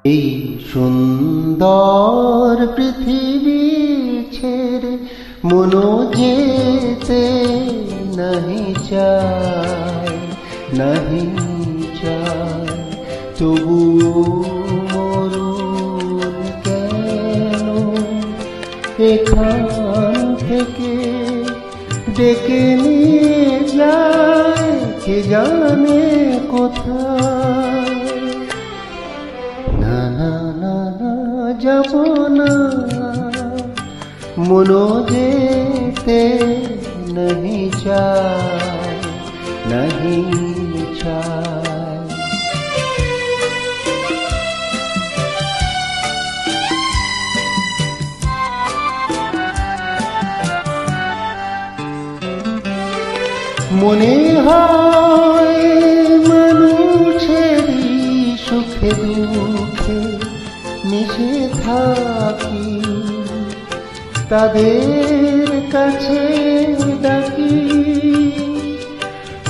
এই সুন্দর পৃথিবী ছেড়ে মনো যেতে নাহি চায়, নাহি চায়। তবুও মরুন কেন এখান থেকে ডেকে নিয়ে যায় কে জানে কোথায়। না না না না যাব না, মনো যেতে नहीं চায়, नहीं চায়। মনে হয় মানুষেরই সুখে দুঃখে মিশে থাকি, তাদের কাছে ডাকি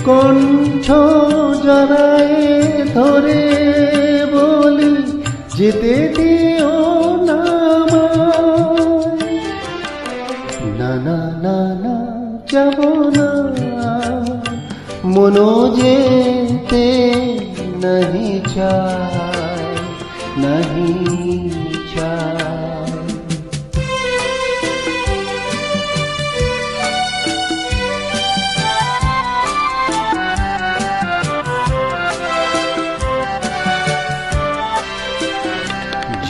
কণ্ঠ জড়ায় ধরে বলি যেতে দিও না আমায়। না না না না যাব না, মনো যেতে नहीं চায়, नहीं চায়।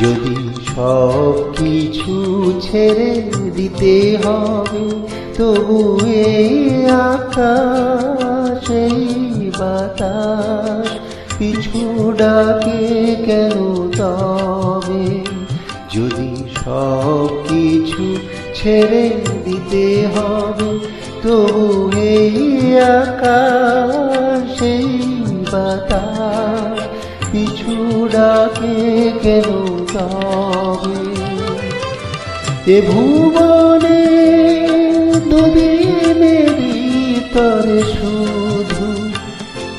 যদি সব কিছু ছেড়ে দিতে হবে, তবু এই আকাশ এই বাতাস পিছু ডাকে কেন তবে? যদি সব কিছু ছেড়ে দিতে হবে, তবু এই আকাশ এই বাতাস পিছু ডাকে কেন তবে? এ ভুবনে দুদিনেরই তরে শুধু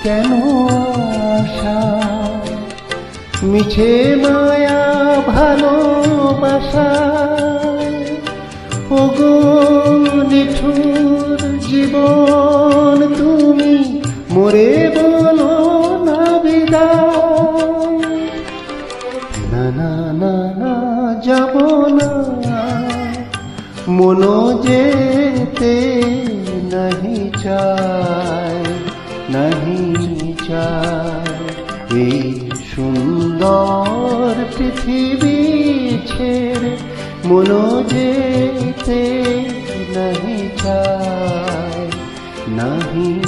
কেন আশা, মিছে মায়া ভালোবাসা। ওগো নিঠুর জীবন তুমি মোরে বলো না বিদায়। না না না না যাব না, মনো যেতে नहीं চায়, नहीं চায়। এই সুন্দর পৃথিবী ছেড়ে মনো যেতে नहीं চায়, नहीं